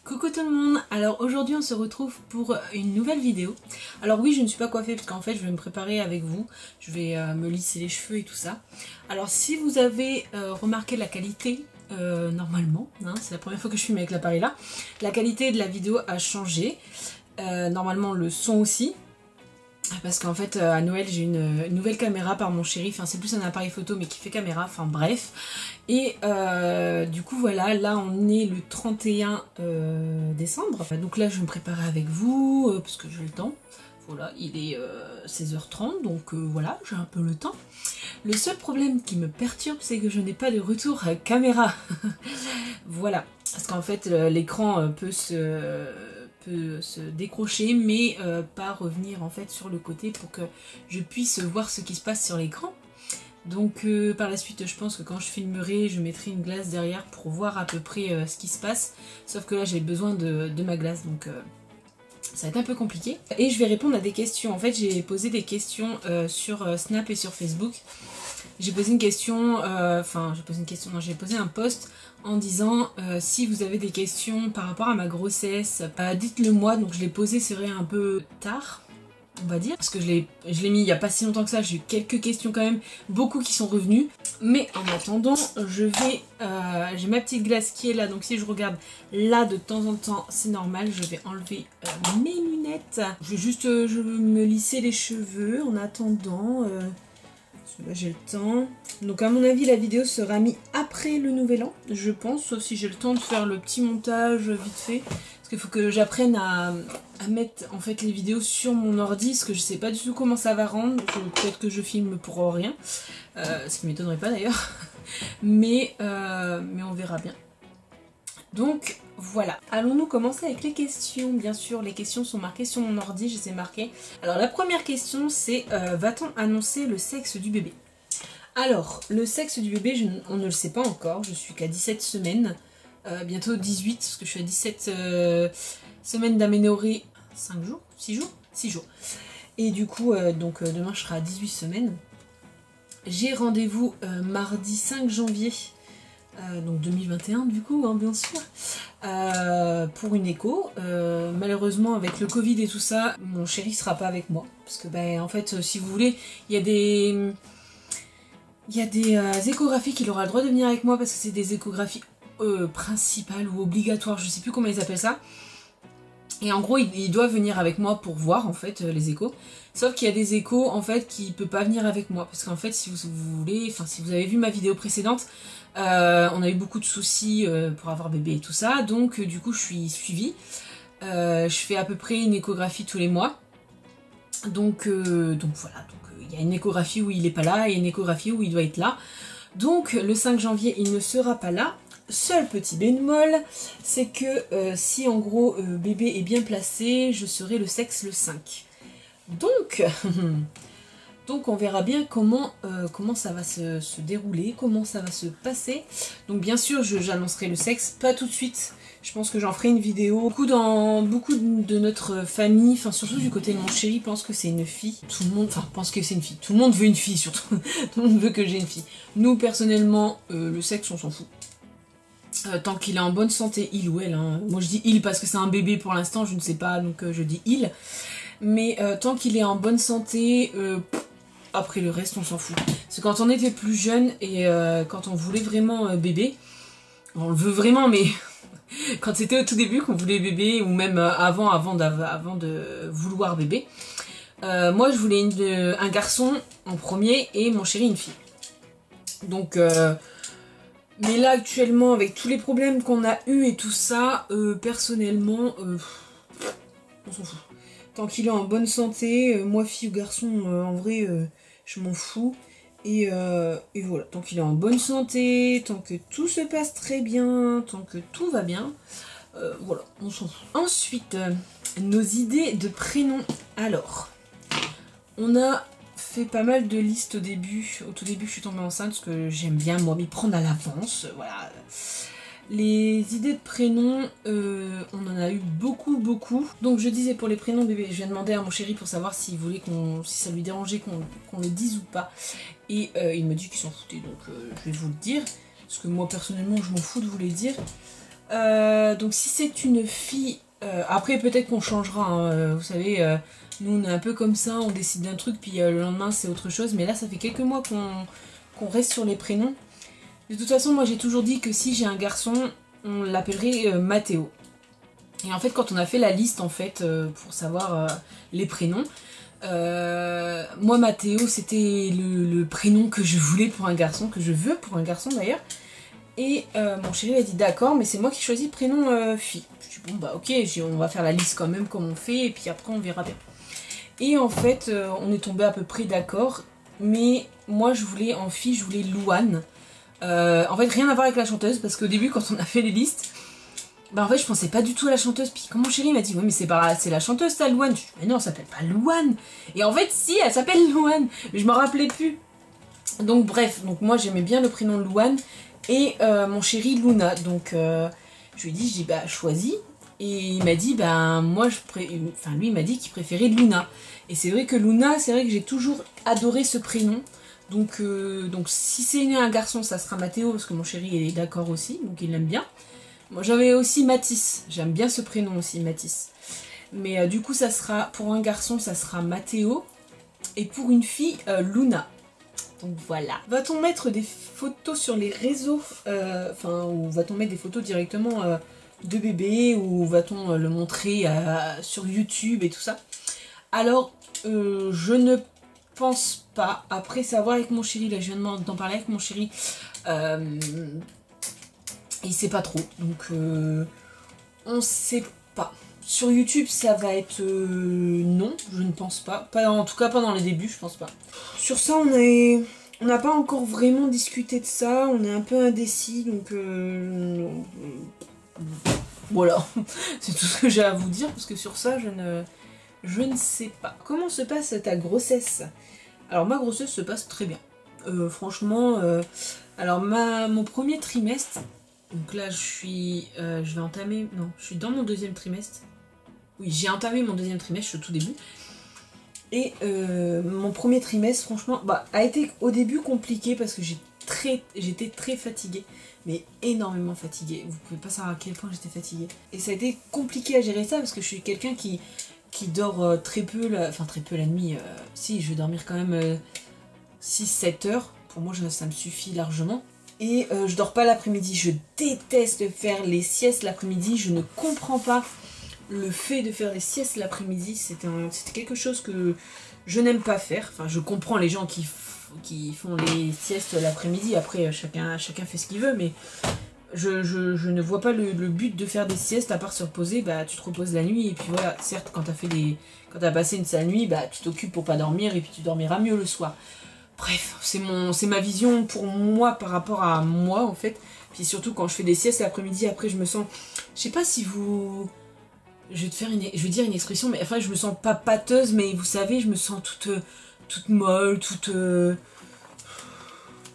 Coucou tout le monde, alors aujourd'hui on se retrouve pour une nouvelle vidéo. Alors oui, je ne suis pas coiffée parce qu'en fait je vais me préparer avec vous, je vais me lisser les cheveux et tout ça. Alors si vous avez remarqué la qualité, normalement, hein, c'est la première fois que je filme avec l'appareil là, la qualité de la vidéo a changé, normalement le son aussi. Parce qu'en fait à Noël j'ai une nouvelle caméra par mon chéri, enfin c'est plus un appareil photo mais qui fait caméra, enfin bref. Et du coup voilà, là on est le 31 décembre. Donc là je vais me préparer avec vous parce que j'ai le temps. Voilà, il est 16h30 donc voilà, j'ai un peu le temps. Le seul problème qui me perturbe c'est que je n'ai pas de retour caméra. Voilà, parce qu'en fait l'écran peut se décrocher mais pas revenir en fait sur le côté pour que je puisse voir ce qui se passe sur l'écran. Donc par la suite je pense que quand je filmerai je mettrai une glace derrière pour voir à peu près ce qui se passe, sauf que là j'ai besoin de ma glace donc ça va être un peu compliqué. Et je vais répondre à des questions. En fait j'ai posé des questions sur Snap et sur Facebook. J'ai posé une question, j'ai posé un post en disant si vous avez des questions par rapport à ma grossesse, dites-le moi. Donc je l'ai posé, c'est vrai, un peu tard, on va dire, parce que je l'ai mis il n'y a pas si longtemps que ça. J'ai eu quelques questions quand même, beaucoup qui sont revenues. Mais en attendant, j'ai ma petite glace qui est là, donc si je regarde là de temps en temps, c'est normal. Je vais enlever mes lunettes. Je vais juste me lisser les cheveux en attendant. Là j'ai le temps. Donc à mon avis la vidéo sera mise après le nouvel an, je pense, sauf si j'ai le temps de faire le petit montage vite fait. Parce qu'il faut que j'apprenne à mettre en fait les vidéos sur mon ordi, parce que je sais pas du tout comment ça va rendre. Peut-être que je filme pour rien, ce qui m'étonnerait pas d'ailleurs. mais on verra bien. Donc voilà, allons-nous commencer avec les questions. Bien sûr, les questions sont marquées sur mon ordi, je les ai marquées. Alors la première question c'est va-t-on annoncer le sexe du bébé? Alors, le sexe du bébé, on ne le sait pas encore, je suis qu'à 17 semaines, bientôt 18, parce que je suis à 17 semaines d'aménorrhée, 5 jours 6 jours 6 jours. Et du coup, demain je serai à 18 semaines. J'ai rendez-vous mardi 5 janvier. Donc 2021 du coup, hein, bien sûr, pour une écho. Malheureusement avec le Covid et tout ça, mon chéri sera pas avec moi, parce que en fait si vous voulez, il y a des échographies qu'il aura le droit de venir avec moi, parce que c'est des échographies principales ou obligatoires, je sais plus comment ils appellent ça. Et en gros il doit venir avec moi pour voir en fait les échos. Sauf qu'il y a des échos en fait qui peut pas venir avec moi, parce qu'en fait si vous voulez, enfin si vous avez vu ma vidéo précédente, on a eu beaucoup de soucis pour avoir bébé et tout ça, donc du coup je suis suivie. Je fais à peu près une échographie tous les mois. Donc voilà, il y a une échographie où il est pas là et une échographie où il doit être là. Donc le 5 janvier il ne sera pas là. Seul petit bémol, c'est que si en gros bébé est bien placé, je serai le sexe le 5. Donc on verra bien comment ça va se dérouler, comment ça va se passer. Donc bien sûr j'annoncerai le sexe, pas tout de suite. Je pense que j'en ferai une vidéo. Beaucoup de notre famille, enfin surtout du côté de mon chéri, pense que c'est une fille. Tout le monde, enfin pense que c'est une fille. Tout le monde veut une fille surtout. Tout le monde veut que j'ai une fille. Nous personnellement, le sexe on s'en fout. Tant qu'il est en bonne santé, il ou elle. Hein. Moi je dis il parce que c'est un bébé pour l'instant, je ne sais pas, donc je dis il. Mais tant qu'il est en bonne santé, après le reste on s'en fout. Parce que quand on était plus jeune et quand on voulait vraiment bébé, on le veut vraiment, mais quand c'était au tout début qu'on voulait bébé, ou même avant de vouloir bébé, moi je voulais un garçon en premier et mon chéri une fille. Donc mais là actuellement avec tous les problèmes qu'on a eu et tout ça, personnellement on s'en fout. Tant qu'il est en bonne santé, moi fille ou garçon, en vrai je m'en fous. Et voilà, tant qu'il est en bonne santé, tant que tout se passe très bien, tant que tout va bien, voilà, on s'en fout. Ensuite, nos idées de prénoms. Alors, on a fait pas mal de listes au début. Au tout début, je suis tombée enceinte parce que j'aime bien moi m'y prendre à l'avance. Voilà. Les idées de prénoms, on en a eu beaucoup. Donc je disais pour les prénoms bébé, je viens demander à mon chéri pour savoir s'il voulait si ça lui dérangeait qu'on le dise ou pas. Et il me dit qu'il s'en foutait, donc je vais vous le dire. Parce que moi personnellement je m'en fous de vous les dire. Donc si c'est une fille, après peut-être qu'on changera, hein, vous savez, nous on est un peu comme ça, on décide d'un truc puis le lendemain c'est autre chose, mais là ça fait quelques mois qu'on reste sur les prénoms. De toute façon moi j'ai toujours dit que si j'ai un garçon, on l'appellerait Mathéo. Et en fait quand on a fait la liste en fait pour savoir les prénoms, moi Mathéo c'était le prénom que je voulais pour un garçon, que je veux pour un garçon d'ailleurs. Et mon chéri a dit d'accord, mais c'est moi qui choisis le prénom fille. Je dis bon bah ok, on va faire la liste quand même comme on fait et puis après on verra bien. Et en fait on est tombé à peu près d'accord, mais moi je voulais en fille, je voulais Louane. En fait rien à voir avec la chanteuse parce qu'au début quand on a fait les listes, bah en fait je pensais pas du tout à la chanteuse. Puis quand mon chéri m'a dit ouais mais c'est la chanteuse ça Louane. Je dis mais non elle s'appelle pas Louane. Et en fait si elle s'appelle Louane, mais je me rappelais plus. Donc bref, donc moi j'aimais bien le prénom Louane. Et mon chéri Luna, donc je lui ai dit, bah choisis. Et il m'a dit, bah moi lui il m'a dit qu'il préférait Luna. Et c'est vrai que Luna, c'est vrai que j'ai toujours adoré ce prénom. Donc si c'est un garçon, ça sera Mathéo, parce que mon chéri il est d'accord aussi, donc il l'aime bien. Moi j'avais aussi Mathis, j'aime bien ce prénom aussi, Mathis. Mais du coup ça sera, pour un garçon ça sera Mathéo, et pour une fille, Luna. Donc voilà. Va-t-on mettre des photos sur les réseaux, ou va-t-on mettre des photos directement de bébé, ou va-t-on le montrer sur YouTube et tout ça? Alors, je ne pense pas. Après savoir avec mon chéri, là je viens d'en parler avec mon chéri, il sait pas trop. Donc, on sait pas. Sur YouTube, ça va être non, je ne pense pas. En tout cas, pas dans les débuts, je pense pas. Sur ça, on n'a pas encore vraiment discuté de ça. On est un peu indécis, donc voilà. C'est tout ce que j'ai à vous dire, parce que sur ça, je ne sais pas. Comment se passe ta grossesse? Alors, ma grossesse se passe très bien. Franchement, alors mon premier trimestre, donc là, je vais entamer... Non, je suis dans mon deuxième trimestre. Oui, j'ai entamé mon deuxième trimestre, je suis au tout début. Et mon premier trimestre, franchement, a été au début compliqué parce que j'étais très fatiguée. Mais énormément fatiguée. Vous pouvez pas savoir à quel point j'étais fatiguée. Et ça a été compliqué à gérer ça parce que je suis quelqu'un qui dort très peu, très peu la nuit. Si, je vais dormir quand même 6-7 heures. Pour moi, ça me suffit largement. Et je dors pas l'après-midi. Je déteste faire les siestes l'après-midi. Je ne comprends pas le fait de faire les siestes l'après-midi. C'était quelque chose que je n'aime pas faire. Enfin, je comprends les gens qui font les siestes l'après-midi. Après, chacun fait ce qu'il veut. Mais je ne vois pas le but de faire des siestes à part se reposer. Bah, tu te reposes la nuit. Et puis voilà, certes, quand t'as passé une sale nuit, bah, tu t'occupes pour pas dormir. Et puis tu dormiras mieux le soir. Bref, c'est ma vision pour moi par rapport à moi en fait. Puis surtout quand je fais des siestes l'après-midi, après je me sens... Je sais pas si vous... Je vais dire une expression, mais enfin je me sens pas pâteuse, mais vous savez, je me sens toute molle,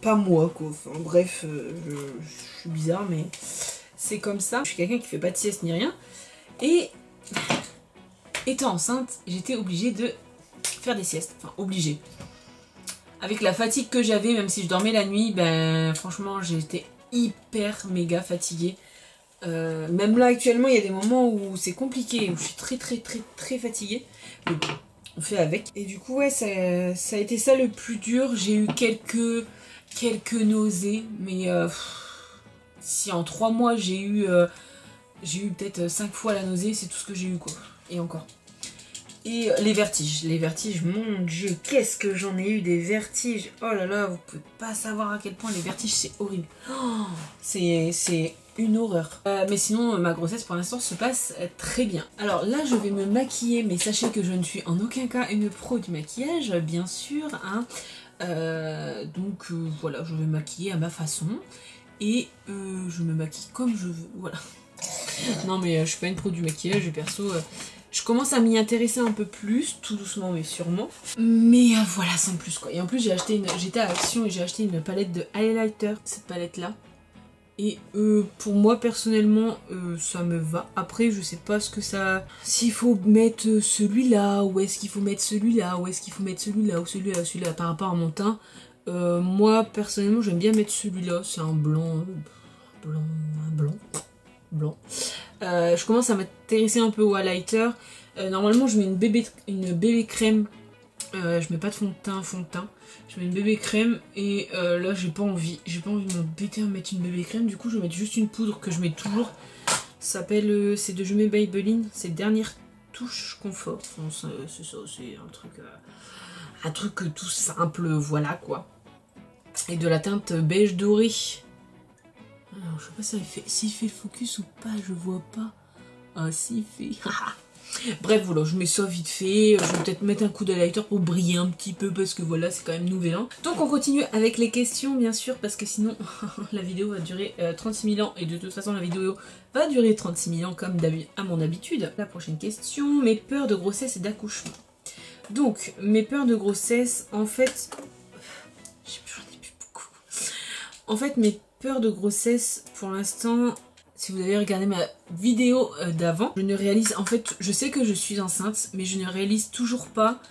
pas moi quoi. Enfin bref, je suis bizarre, mais c'est comme ça. Je suis quelqu'un qui fait pas de sieste ni rien. Et étant enceinte, j'étais obligée de faire des siestes. Enfin, obligée. Avec la fatigue que j'avais, même si je dormais la nuit, ben franchement j'étais hyper méga fatiguée. Même là actuellement il y a des moments où c'est compliqué, où je suis très fatiguée. Mais bon, on fait avec. Et du coup ouais, ça a été ça le plus dur. J'ai eu quelques nausées, mais si en 3 mois j'ai eu peut-être 5 fois la nausée, c'est tout ce que j'ai eu quoi. Et encore. Et les vertiges, mon dieu, qu'est-ce que j'en ai eu des vertiges. Oh là là, vous pouvez pas savoir à quel point les vertiges c'est horrible. Oh, c'est une horreur. Mais sinon, ma grossesse pour l'instant se passe très bien. Alors là, je vais me maquiller, mais sachez que je ne suis en aucun cas une pro du maquillage, bien sûr. Hein. Donc voilà, je vais me maquiller à ma façon. Et je me maquille comme je veux, voilà. Non mais je suis pas une pro du maquillage, perso... je commence à m'y intéresser un peu plus, tout doucement mais sûrement. Mais voilà, sans plus quoi. Et en plus j'étais à Action et j'ai acheté une palette de highlighter, cette palette là. Et pour moi personnellement, ça me va. Après je sais pas ce que ça... S'il faut mettre celui-là, ou est-ce qu'il faut mettre celui-là, ou est-ce qu'il faut mettre celui-là, ou celui-là, par rapport à mon teint. Moi personnellement j'aime bien mettre celui-là, c'est un blanc... un blanc... blanc. Je commence à m'intéresser un peu au highlighter. Normalement je mets une bébé crème. Je mets pas de fond de teint. Je mets une bébé crème et là j'ai pas envie de m'embêter à mettre une bébé crème. Du coup je vais mettre juste une poudre que je mets toujours. Ça s'appelle, c'est de Je mets Maybelline, c'est Dernière Touche Confort. Enfin, c'est ça, c'est un truc tout simple, voilà quoi. Et de la teinte beige doré. Alors je sais pas s'il fait focus ou pas, je vois pas. Ah s'il fait. Bref voilà, je mets ça vite fait, je vais peut-être mettre un coup d'highlighter pour briller un petit peu parce que voilà, c'est quand même nouvel an. Donc on continue avec les questions bien sûr parce que sinon la vidéo va durer 36 000 ans et de toute façon la vidéo va durer 36 000 ans comme à mon habitude. La prochaine question, mes peurs de grossesse et d'accouchement. Donc mes peurs de grossesse, en fait, j'en ai plus beaucoup. En fait mes peurs de grossesse pour l'instant... Si vous avez regardé ma vidéo d'avant, je ne réalise, en fait, je sais que je suis enceinte, mais je ne réalise toujours pas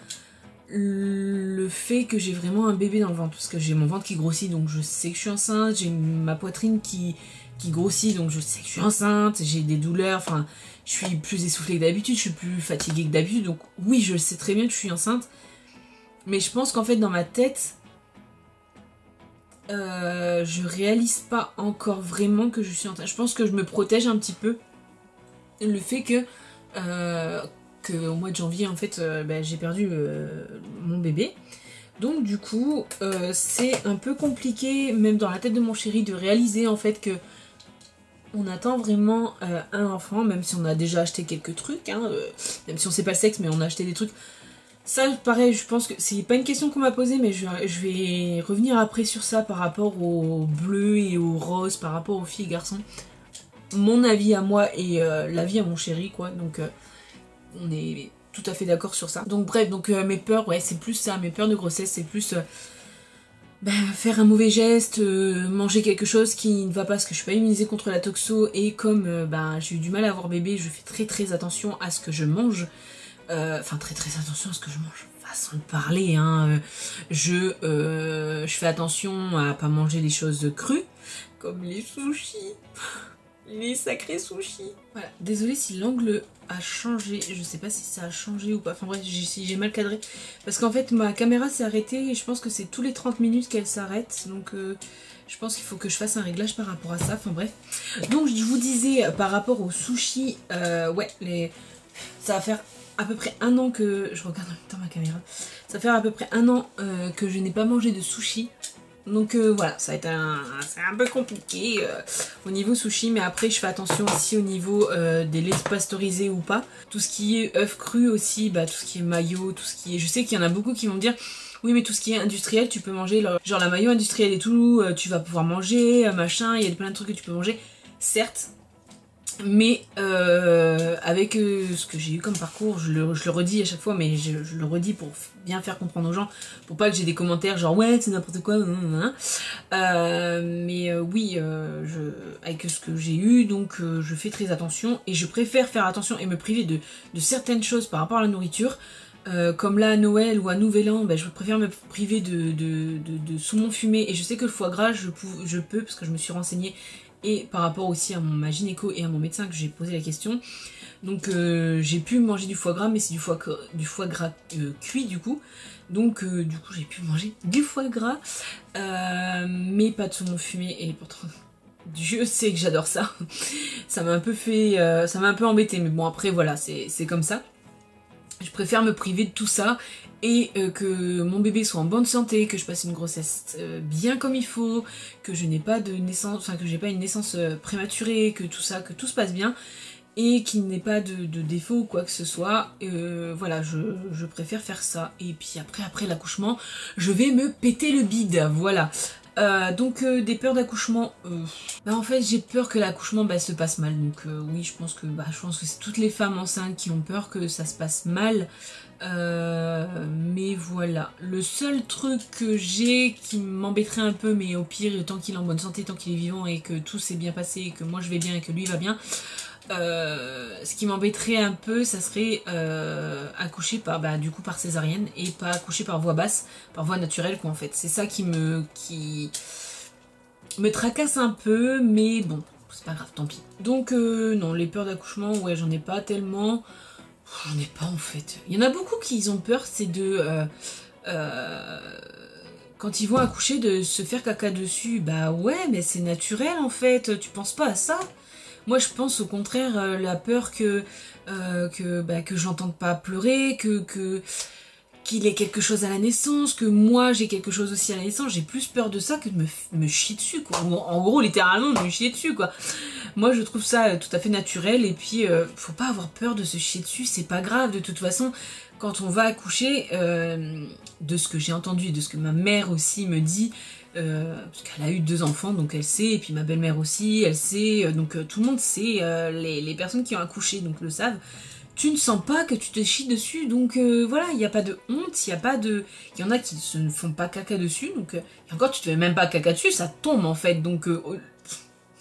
le fait que j'ai vraiment un bébé dans le ventre. Parce que j'ai mon ventre qui grossit, donc je sais que je suis enceinte, j'ai ma poitrine qui grossit, donc je sais que je suis enceinte, j'ai des douleurs, enfin, je suis plus essoufflée que d'habitude, je suis plus fatiguée que d'habitude, donc oui, je sais très bien que je suis enceinte. Mais je pense qu'en fait, dans ma tête... je réalise pas encore vraiment que je suis enceinte. Je pense que je me protège un petit peu. Le fait que au mois de janvier, en fait, j'ai perdu mon bébé. Donc du coup, c'est un peu compliqué, même dans la tête de mon chéri, de réaliser en fait que on attend vraiment un enfant, même si on a déjà acheté quelques trucs, hein, même si on sait pas le sexe, mais on a acheté des trucs. Ça, pareil, je pense que c'est pas une question qu'on m'a posée, mais je vais revenir après sur ça par rapport au bleu et au rose, par rapport aux filles et garçons. Mon avis à moi et l'avis à mon chéri, quoi. Donc, on est tout à fait d'accord sur ça. Donc, bref, donc mes peurs, ouais, c'est plus ça. Mes peurs de grossesse, c'est plus faire un mauvais geste, manger quelque chose qui ne va pas, parce que je suis pas immunisée contre la toxo. Et comme j'ai eu du mal à avoir bébé, je fais très très attention à ce que je mange. Enfin très attention à ce que je mange, façon de parler, hein. Je fais attention à pas manger des choses crues, comme les sushis, les sacrés sushis. Voilà, désolée si l'angle a changé, je sais pas si ça a changé ou pas, enfin bref, si j'ai mal cadré, parce qu'en fait ma caméra s'est arrêtée et je pense que c'est tous les 30 minutes qu'elle s'arrête, donc je pense qu'il faut que je fasse un réglage par rapport à ça, enfin bref. Donc je vous disais par rapport aux sushis, ouais, ça va faire à peu près un an que... Je regarde en même temps ma caméra. Ça fait à peu près un an que je n'ai pas mangé de sushi. Donc voilà, ça va être c'est un peu compliqué au niveau sushi. Mais après, je fais attention aussi au niveau des laits pasteurisés ou pas. Tout ce qui est œufs crus aussi, tout ce qui est mayo, tout ce qui est... Je sais qu'il y en a beaucoup qui vont me dire... Oui, mais tout ce qui est industriel, tu peux manger. Genre la mayo industrielle et tout, tu vas pouvoir manger, machin. Il y a plein de trucs que tu peux manger. Certes. Mais avec ce que j'ai eu comme parcours, je le redis à chaque fois, mais je le redis pour bien faire comprendre aux gens, pour pas que j'ai des commentaires genre ouais c'est n'importe quoi, oui, avec ce que j'ai eu, donc je fais très attention et je préfère faire attention et me priver de certaines choses par rapport à la nourriture. Comme là à Noël ou à Nouvel An, je préfère me priver de saumon fumé, et je sais que le foie gras je peux parce que je me suis renseignée. Et par rapport aussi à ma gynéco et à mon médecin que j'ai posé la question. Donc j'ai pu manger du foie gras, mais c'est du foie gras cuit du coup. Donc du coup j'ai pu manger du foie gras, mais pas de saumon fumé. Et pourtant Dieu sait que j'adore ça. Ça m'a un peu fait, ça m'a un peu embêté, mais bon après voilà, c'est comme ça. Je préfère me priver de tout ça et que mon bébé soit en bonne santé, que je passe une grossesse bien comme il faut, que je n'ai pas de naissance, enfin que j'ai pas une naissance prématurée, que tout ça, que tout se passe bien et qu'il n'ait pas de défaut ou quoi que ce soit. Voilà, je préfère faire ça. Et puis après l'accouchement, je vais me péter le bide, voilà. Donc des peurs d'accouchement, en fait j'ai peur que l'accouchement se passe mal, donc oui je pense que c'est toutes les femmes enceintes qui ont peur que ça se passe mal, mais voilà, le seul truc que j'ai qui m'embêterait un peu, mais au pire tant qu'il est en bonne santé, tant qu'il est vivant et que tout s'est bien passé et que moi je vais bien et que lui va bien, ce qui m'embêterait un peu, ça serait accoucher par césarienne et pas accoucher par voie basse, par voie naturelle quoi en fait. C'est ça qui me tracasse un peu, mais bon, c'est pas grave, tant pis. Donc non, les peurs d'accouchement, ouais, j'en ai pas tellement. J'en ai pas en fait. Il y en a beaucoup qui ont peur, c'est de... quand ils vont accoucher, de se faire caca dessus. Bah ouais, mais c'est naturel en fait, tu penses pas à ça? Moi je pense au contraire la peur que j'entende pas pleurer, qu'il ait quelque chose à la naissance, que moi j'ai quelque chose aussi à la naissance, j'ai plus peur de ça que de me chier dessus quoi. En gros littéralement de me chier dessus quoi. Moi je trouve ça tout à fait naturel et puis faut pas avoir peur de se chier dessus, c'est pas grave de toute façon. Quand on va accoucher, de ce que j'ai entendu et de ce que ma mère aussi me dit, parce qu'elle a eu 2 enfants donc elle sait, et puis ma belle-mère aussi elle sait, donc tout le monde sait, les personnes qui ont accouché donc le savent. Tu ne sens pas que tu te chies dessus, donc voilà, il n'y a pas de honte, il y a pas de... Il y en a qui ne font pas caca dessus, donc... et encore, tu te fais même pas caca dessus, ça tombe en fait, donc...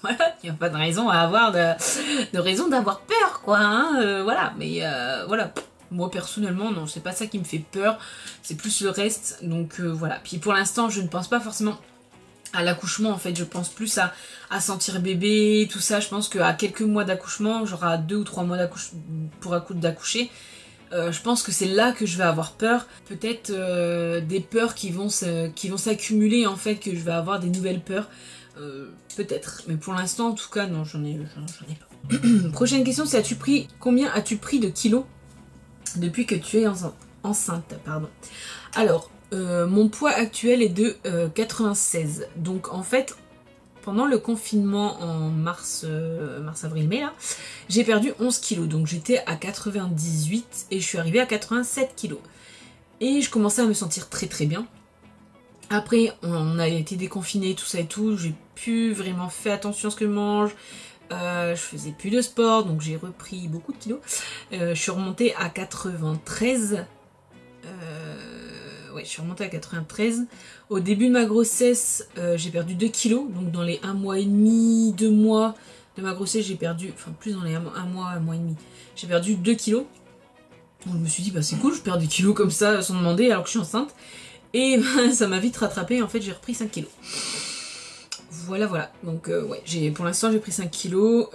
voilà, il n'y a pas de raison à avoir de raison d'avoir peur, quoi, hein, voilà, mais voilà. Moi, personnellement, non, c'est pas ça qui me fait peur, c'est plus le reste, donc voilà. Puis pour l'instant, je ne pense pas forcément à l'accouchement, en fait, je pense plus à sentir bébé, tout ça. Je pense qu'à quelques mois d'accouchement, genre à 2 ou 3 mois d'accoucher, je pense que c'est là que je vais avoir peur. Peut-être des peurs qui vont s'accumuler, en fait, que je vais avoir des nouvelles peurs. Peut-être. Mais pour l'instant, en tout cas, non, j'en ai pas. Prochaine question, c'est combien as-tu pris de kilos depuis que tu es enceinte, pardon. Alors, mon poids actuel est de 96. Donc en fait, pendant le confinement en mars, avril, mai, là, j'ai perdu 11 kilos. Donc j'étais à 98 et je suis arrivée à 87 kilos. Et je commençais à me sentir très très bien. Après, on a été déconfinés, tout ça et tout. J'ai plus vraiment fait attention à ce que je mange. Je faisais plus de sport, donc j'ai repris beaucoup de kilos. Je suis remontée à 93. Ouais, je suis remontée à 93. Au début de ma grossesse, j'ai perdu 2 kilos. Donc dans les 1 mois et demi, 2 mois de ma grossesse, j'ai perdu... Enfin, plus dans les 1 mois et demi. J'ai perdu 2 kilos. Donc je me suis dit, bah c'est cool, je perds des kilos comme ça sans demander alors que je suis enceinte. Et ça m'a vite rattrapé, en fait j'ai repris 5 kilos. Voilà. Donc ouais, pour l'instant j'ai pris 5 kilos.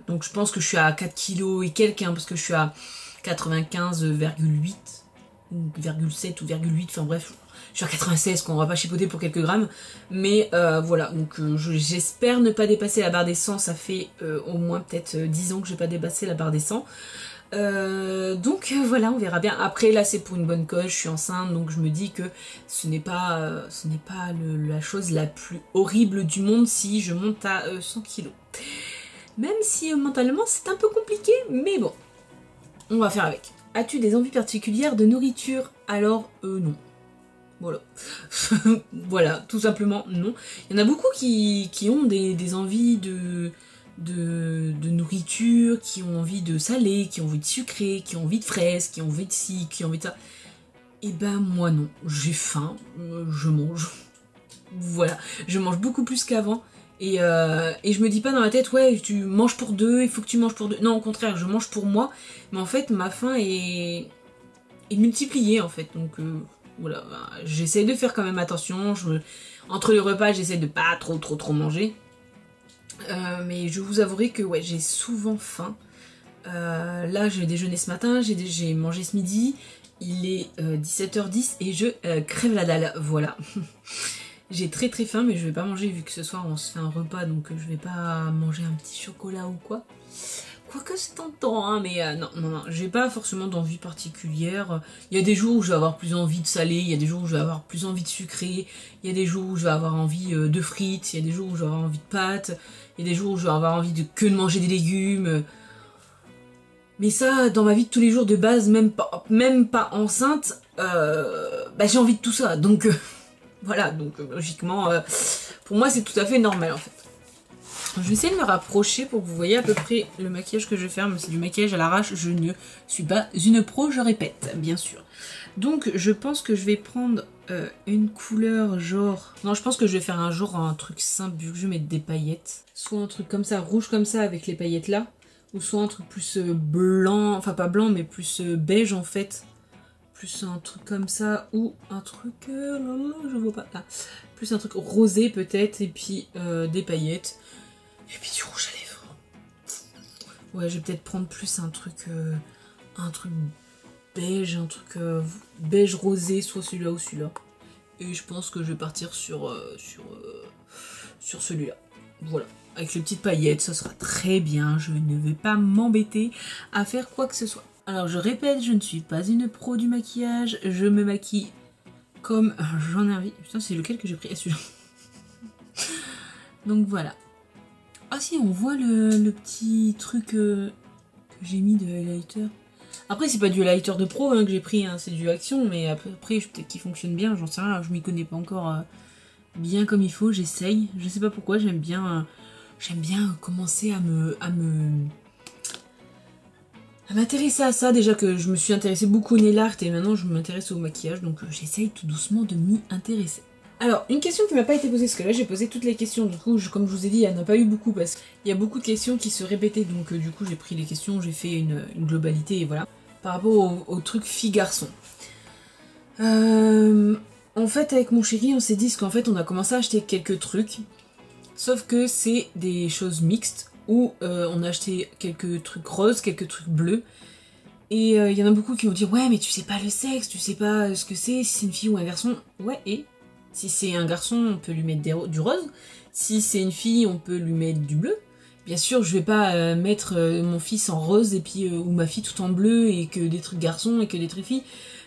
Donc je pense que je suis à 4 kilos et quelques, hein, parce que je suis à 95,8 ou 0,7 ou 0,8, enfin bref, je suis à 96, qu'on va pas chipoter pour quelques grammes. Mais voilà, donc j'espère ne pas dépasser la barre des 100, ça fait au moins peut-être 10 ans que je n'ai pas dépassé la barre des 100. Donc voilà, on verra bien. Après là c'est pour une bonne cause, je suis enceinte, donc je me dis que ce n'est pas, la chose la plus horrible du monde si je monte à 100 kilos. Même si mentalement c'est un peu compliqué, mais bon, on va faire avec. As-tu des envies particulières de nourriture? Alors non. Voilà. Voilà, tout simplement non. Il y en a beaucoup qui ont des envies de nourriture, qui ont envie de salé, qui ont envie de sucré, qui ont envie de fraises, qui ont envie de ci, qui ont envie de ça. Et ben moi non, j'ai faim, je mange. Voilà, je mange beaucoup plus qu'avant. Et je me dis pas dans ma tête, ouais, tu manges pour 2, il faut que tu manges pour 2. Non, au contraire, je mange pour moi. Mais en fait, ma faim est multipliée, en fait. Donc voilà, j'essaie de faire quand même attention. Entre les repas, j'essaie de pas trop manger. Mais je vous avouerai que ouais, j'ai souvent faim. Là, j'ai déjeuné ce matin, j'ai mangé ce midi. Il est 17h10 et je crève la dalle. Voilà. J'ai très faim, mais je vais pas manger vu que ce soir on se fait un repas, donc je vais pas manger un petit chocolat ou quoi. Quoique c'est tentant, hein, mais non, j'ai pas forcément d'envie particulière. Il y a des jours où je vais avoir plus envie de salé, il y a des jours où je vais avoir plus envie de sucré, il y a des jours où je vais avoir envie de frites, il y a des jours où je vais avoir envie de pâtes, il y a des jours où je vais avoir envie de manger des légumes. Mais ça, dans ma vie de tous les jours de base, même pas enceinte, bah, j'ai envie de tout ça, donc... Voilà, donc logiquement, pour moi c'est tout à fait normal en fait. Je vais essayer de me rapprocher pour que vous voyez à peu près le maquillage que je vais faire, mais c'est du maquillage à l'arrache, je ne suis pas une pro, je répète, bien sûr. Donc je pense que je vais prendre une couleur genre... Non, je pense que je vais faire un truc simple vu que je vais mettre des paillettes. Soit un truc comme ça, rouge comme ça avec les paillettes là, ou soit un truc plus blanc, enfin pas blanc mais plus beige en fait. Plus un truc comme ça, ou un truc... je vois pas là. Plus un truc rosé peut-être, et puis des paillettes. Et puis du rouge à lèvres. Ouais, je vais peut-être prendre plus un truc beige, un truc beige rosé, soit celui-là ou celui-là. Et je pense que je vais partir sur celui-là. Voilà. Avec les petites paillettes, ça sera très bien. Je ne vais pas m'embêter à faire quoi que ce soit. Alors je répète, je ne suis pas une pro du maquillage. Je me maquille comme j'en ai envie. Putain, c'est lequel que j'ai pris? Celui-là. Donc voilà. Ah si, on voit le petit truc que j'ai mis de highlighter. Après, c'est pas du highlighter de pro hein, que j'ai pris, hein, c'est du Action, mais après, peut-être qu'il fonctionne bien, j'en sais rien, je m'y connais pas encore bien comme il faut, j'essaye. Je sais pas pourquoi, j'aime bien commencer à m'intéresser à ça. Déjà que je me suis intéressée beaucoup au nail art et maintenant je m'intéresse au maquillage, donc j'essaye tout doucement de m'y intéresser. Alors, une question qui m'a pas été posée, parce que là j'ai posé toutes les questions, du coup, comme je vous ai dit, il n'y en a pas eu beaucoup, parce qu'il y a beaucoup de questions qui se répétaient, donc du coup j'ai pris les questions, j'ai fait une globalité, et voilà. Par rapport au truc fille-garçon. En fait, avec mon chéri, on s'est dit qu'en fait, on a commencé à acheter quelques trucs, sauf que c'est des choses mixtes, où on a acheté quelques trucs roses, quelques trucs bleus, et il y en a beaucoup qui m'ont dit « Ouais, mais tu sais pas le sexe, tu sais pas ce que c'est, si c'est une fille ou un garçon. » Ouais, et si c'est un garçon, on peut lui mettre du rose. Si c'est une fille, on peut lui mettre du bleu. Bien sûr, je vais pas mettre mon fils en rose et puis ou ma fille tout en bleu et que des trucs garçons et que des trucs filles.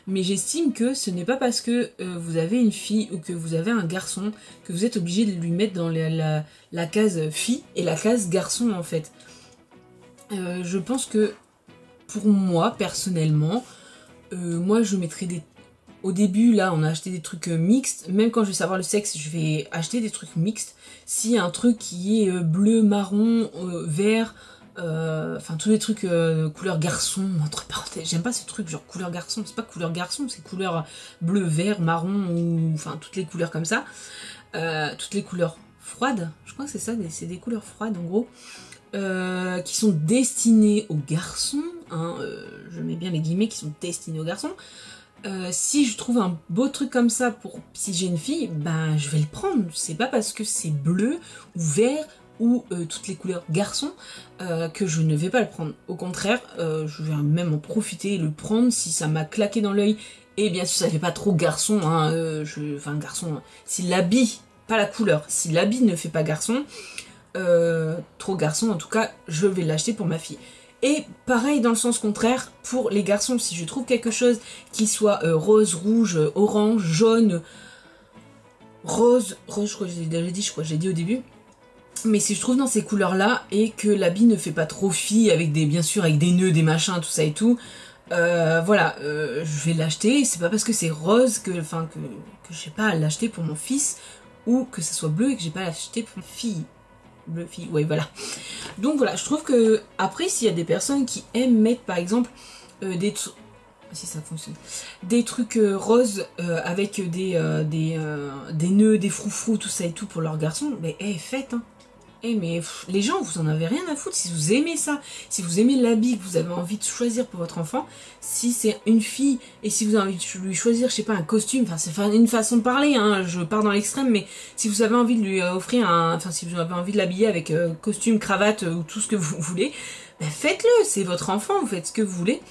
Mais j'estime que ce n'est pas parce que vous avez une fille ou que vous avez un garçon que vous êtes obligé de lui mettre dans la case fille et la case garçon en fait. Je pense que pour moi, personnellement, moi je mettrais des... Au début, là, on a acheté des trucs mixtes. Même quand je vais savoir le sexe, je vais acheter des trucs mixtes. S'il y a un truc qui est bleu, marron, vert, enfin tous les trucs couleur garçon, entre parenthèses. J'aime pas ce truc genre couleur garçon. C'est pas couleur garçon, c'est couleur bleu, vert, marron, ou enfin toutes les couleurs comme ça. Toutes les couleurs froides. Je crois que c'est ça, c'est des couleurs froides en gros. Qui sont destinées aux garçons. Hein, je mets bien les guillemets qui sont destinés aux garçons. Si je trouve un beau truc comme ça pour si j'ai une fille, ben je vais le prendre. C'est pas parce que c'est bleu ou vert ou toutes les couleurs garçon que je ne vais pas le prendre. Au contraire, je vais même en profiter et le prendre si ça m'a claqué dans l'œil. Et bien sûr, ça fait pas trop garçon. Hein, enfin, garçon, si l'habit, pas la couleur, si l'habit ne fait pas garçon, trop garçon en tout cas, je vais l'acheter pour ma fille. Et pareil dans le sens contraire, pour les garçons, si je trouve quelque chose qui soit rose, rouge, orange, jaune, rose, je crois que j'ai dit au début, mais si je trouve dans ces couleurs-là et que l'habit ne fait pas trop fille, avec bien sûr avec des nœuds, des machins, tout ça et tout, voilà, je vais l'acheter. C'est pas parce que c'est rose que j'ai pas à l'acheter pour mon fils ou que ça soit bleu et que j'ai pas à l'acheter pour une fille. Bleu fille, ouais voilà. Donc voilà, je trouve que après s'il y a des personnes qui aiment mettre par exemple si ça fonctionne, des trucs roses avec des nœuds, des froufrous, tout ça et tout pour leurs garçons, mais faites hein. Mais les gens, vous en avez rien à foutre si vous aimez ça, si vous aimez l'habit que vous avez envie de choisir pour votre enfant, si c'est une fille et si vous avez envie de lui choisir, je sais pas, un costume, enfin c'est une façon de parler, hein, je pars dans l'extrême, mais si vous avez envie de lui offrir si vous avez envie de l'habiller avec costume, cravate ou tout ce que vous voulez, ben faites-le, c'est votre enfant, vous faites ce que vous voulez.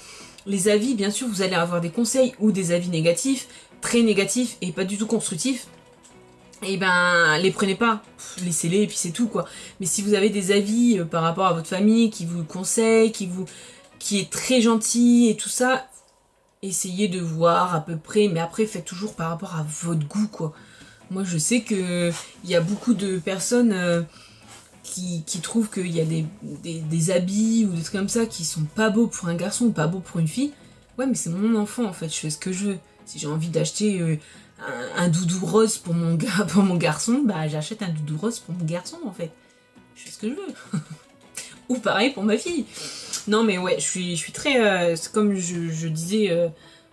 Les avis, bien sûr, vous allez avoir des conseils ou des avis négatifs, très négatifs et pas du tout constructifs. Et ben les prenez pas, laissez-les et puis c'est tout quoi. Mais si vous avez des avis par rapport à votre famille qui vous conseille, qui est très gentil et tout ça, essayez de voir à peu près, mais après faites toujours par rapport à votre goût quoi. Moi je sais que il y a beaucoup de personnes qui trouvent qu'il y a des habits ou des trucs comme ça qui sont pas beaux pour un garçon ou pas beaux pour une fille. Ouais mais c'est mon enfant en fait, je fais ce que je veux. Si j'ai envie d'acheter un doudou rose pour mon garçon, bah j'achète un doudou rose pour mon garçon en fait. Je fais ce que je veux. Ou pareil pour ma fille. Non mais ouais, je suis très... comme je disais,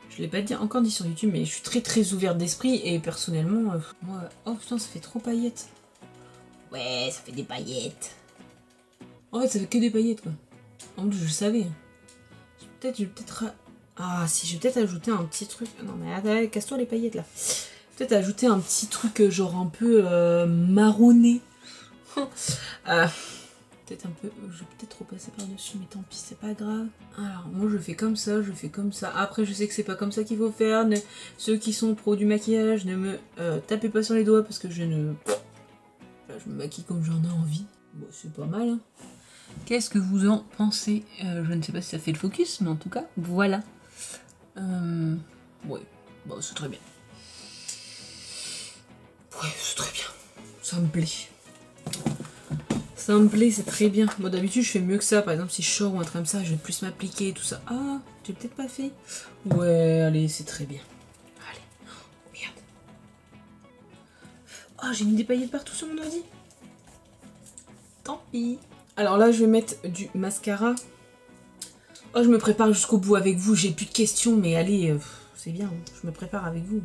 je l'ai pas encore dit sur YouTube, mais je suis très très ouverte d'esprit et personnellement, moi... Oh putain, ça fait trop paillettes. Ouais, ça fait des paillettes. En fait, ça fait que des paillettes quoi. En plus, je savais. Je vais peut-être... Ah si, je vais peut-être ajouter un petit truc. Non mais attends, casse-toi les paillettes là. Peut-être ajouter un petit truc genre un peu marronné. peut-être un peu... je vais peut-être repasser par-dessus, mais tant pis, c'est pas grave. Alors, moi je fais comme ça, je fais comme ça. Après, je sais que c'est pas comme ça qu'il faut faire. Ceux qui sont pros du maquillage, ne me tapez pas sur les doigts parce que je ne... Là, je me maquille comme j'en ai envie. Bon, c'est pas mal, hein. Qu'est-ce que vous en pensez? Je ne sais pas si ça fait le focus, mais en tout cas, voilà. Ouais, bon, c'est très bien. Ouais, c'est très bien. Ça me plaît. Ça me plaît, c'est très bien. Moi, d'habitude, je fais mieux que ça. Par exemple, si je sors ou un truc comme ça, je vais plus m'appliquer et tout ça. Ah, j'ai peut-être pas fait. Ouais, allez, c'est très bien. Allez. Oh, merde. Oh, j'ai mis des paillettes partout sur mon ordi. Tant pis. Alors là, je vais mettre du mascara. Oh, je me prépare jusqu'au bout avec vous. J'ai plus de questions, mais allez, c'est bien. Je me prépare avec vous.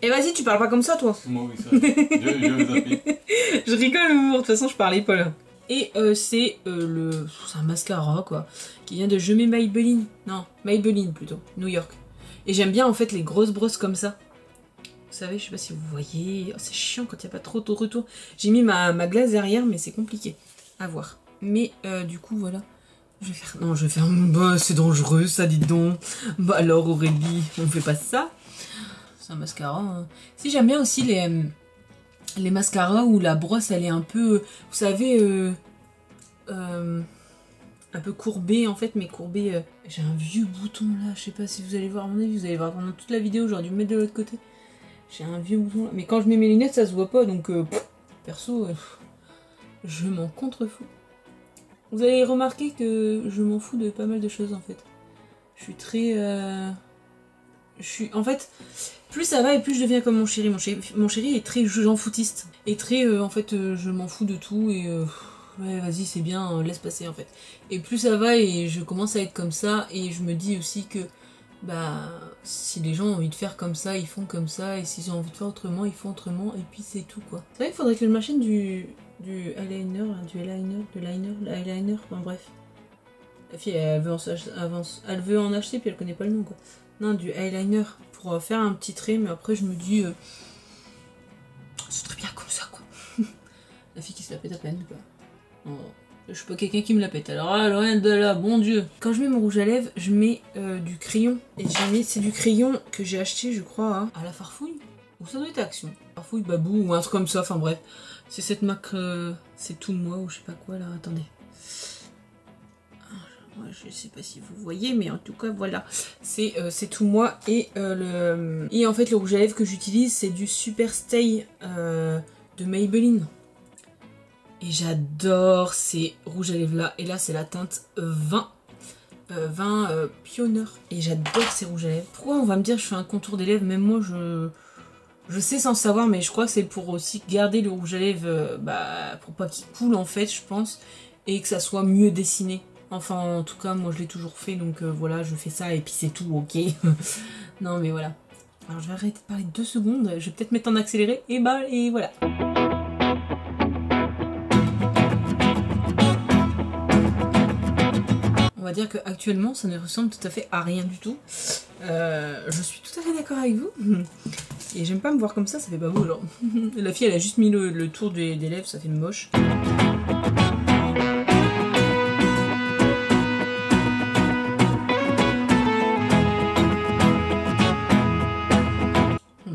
Et vas-y, tu parles pas comme ça, toi. Moi, oui, ça. Je vais zapper. Je rigole, de toute façon, je parlais pas là. Et c'est un mascara, quoi, qui vient de Je mets Maybelline. Non, Maybelline, plutôt. New York. Et j'aime bien, en fait, les grosses brosses comme ça. Vous savez, je sais pas si vous voyez. Oh, c'est chiant quand il n'y a pas trop de retour. J'ai mis ma glace derrière, mais c'est compliqué à voir. Mais du coup, voilà. Je vais faire... Non, je vais faire... Bah, c'est dangereux, ça, dites donc. Bah alors, Aurélie, on fait pas ça. C'est un mascara. Hein. Si, j'aime bien aussi les mascaras où la brosse, elle est un peu... Vous savez... un peu courbée, en fait, mais courbée... J'ai un vieux bouton, là. Je sais pas si vous allez voir, à mon avis, vous allez voir pendant toute la vidéo. J'aurais dû me mettre de l'autre côté. J'ai un vieux bouton, là. Mais quand je mets mes lunettes, ça se voit pas, donc... perso, je m'en contrefous. Vous avez remarqué que je m'en fous de pas mal de choses, en fait. Je suis très... En fait, plus ça va et plus je deviens comme mon chéri. Mon chéri est très j'en foutiste. Et très, en fait, je m'en fous de tout et... ouais, vas-y, c'est bien, laisse passer, en fait. Et plus ça va et je commence à être comme ça. Et je me dis aussi que... Bah, si les gens ont envie de faire comme ça, ils font comme ça. Et s'ils ont envie de faire autrement, ils font autrement. Et puis c'est tout, quoi. C'est vrai qu'il faudrait que je m'achète du eyeliner, de l'eyeliner, enfin bref. La fille, elle veut en acheter, puis elle connaît pas le nom, quoi. Non, du eyeliner pour faire un petit trait, mais après je me dis... c'est très bien comme ça, quoi. La fille qui se la pète à peine, quoi. Oh, je suis pas quelqu'un qui me la pète, alors rien de là, bon Dieu. Quand je mets mon rouge à lèvres, je mets du crayon. Et c'est du crayon que j'ai acheté, je crois, à la Farfouille. Ou ça doit être Action. Farfouille, Babou, ou un truc comme ça, enfin bref. C'est cette marque, c'est tout moi, ou je sais pas quoi, là, attendez. Je sais pas si vous voyez, mais en tout cas voilà, c'est tout moi. Et en fait le rouge à lèvres que j'utilise, c'est du Super Stay de Maybelline. Et j'adore ces rouges à lèvres là. Et là c'est la teinte 20 Pioneer. Et j'adore ces rouges à lèvres. Pourquoi on va me dire je fais un contour des lèvres? Même moi je sais sans savoir, mais je crois que c'est pour aussi garder le rouge à lèvres, pour pas qu'il coule en fait, je pense. Et que ça soit mieux dessiné. Enfin, en tout cas, moi je l'ai toujours fait, donc voilà, je fais ça et puis c'est tout, ok. Non, mais voilà. Alors, je vais arrêter de parler 2 secondes, je vais peut-être mettre en accéléré, et voilà. On va dire qu'actuellement, ça ne ressemble tout à fait à rien du tout. Je suis tout à fait d'accord avec vous. Et j'aime pas me voir comme ça fait pas beau, genre. La fille, elle a juste mis le tour des lèvres, ça fait moche.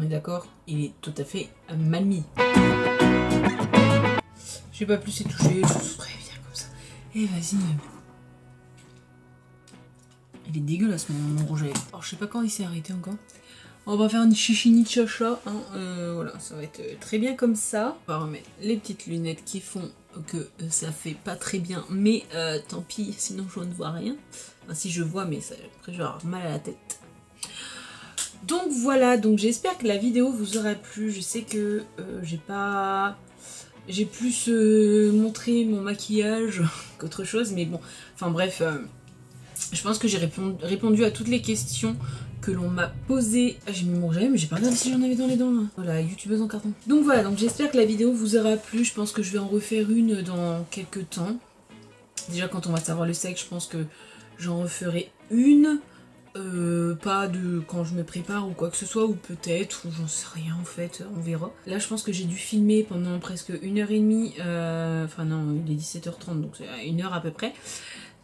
D'accord, il est tout à fait mal mis. Je vais pas plus y toucher, je suis très bien comme ça. Et vas-y. Il est dégueulasse mon rouge à lèvres. Alors je sais pas quand il s'est arrêté encore. On va faire une chichini chacha. Hein. Voilà, ça va être très bien comme ça. On va remettre les petites lunettes qui font que ça fait pas très bien. Mais tant pis, sinon je ne vois rien. Enfin si je vois, mais ça, après je vais avoir mal à la tête. Donc voilà, donc j'espère que la vidéo vous aura plu. Je sais que j'ai plus montré mon maquillage qu'autre chose, mais bon, enfin bref, je pense que j'ai répondu à toutes les questions que l'on m'a posées. Ah, j'ai mis mon rouge à lèvres, mais j'ai pas regardé si j'en avais dans les dents là. Voilà, youtubeuse en carton. Donc voilà, donc j'espère que la vidéo vous aura plu. Je pense que je vais en refaire une dans quelques temps. Déjà quand on va savoir le sexe, je pense que j'en referai une. pas de quand je me prépare ou quoi que ce soit, ou peut-être, ou j'en sais rien en fait, on verra. Là je pense que j'ai dû filmer pendant presque 1h30, enfin non, il est 17h30 donc c'est 1h à peu près.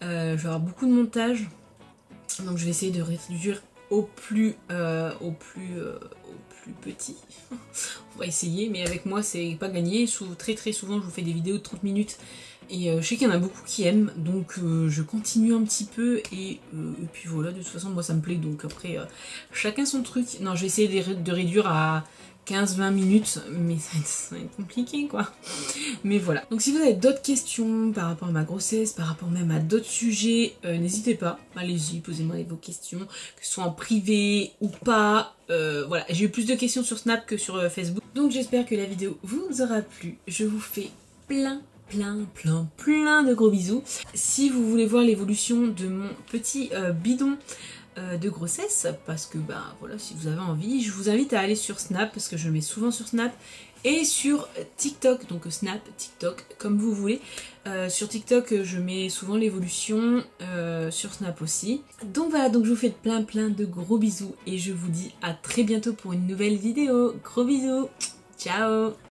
Je vais avoir beaucoup de montage, donc je vais essayer de réduire au plus petit. On va essayer, mais avec moi c'est pas gagné. Très souvent je vous fais des vidéos de 30 minutes et je sais qu'il y en a beaucoup qui aiment, donc je continue un petit peu et puis voilà, de toute façon moi ça me plaît, donc après chacun son truc. Non, je vais essayer de réduire à 15-20 minutes, mais ça va être compliqué quoi. Mais voilà. Donc si vous avez d'autres questions par rapport à ma grossesse, par rapport même à d'autres sujets, n'hésitez pas, allez-y, posez-moi vos questions, que ce soit en privé ou pas. Voilà, j'ai eu plus de questions sur Snap que sur Facebook. Donc j'espère que la vidéo vous aura plu. Je vous fais plein de gros bisous. Si vous voulez voir l'évolution de mon petit bidon de grossesse, parce que bah voilà, si vous avez envie, je vous invite à aller sur Snap, parce que je le mets souvent sur Snap, et sur TikTok, donc Snap, TikTok, comme vous voulez. Sur TikTok, je mets souvent l'évolution, sur Snap aussi. Donc voilà, donc je vous fais plein de gros bisous, et je vous dis à très bientôt pour une nouvelle vidéo. Gros bisous, ciao.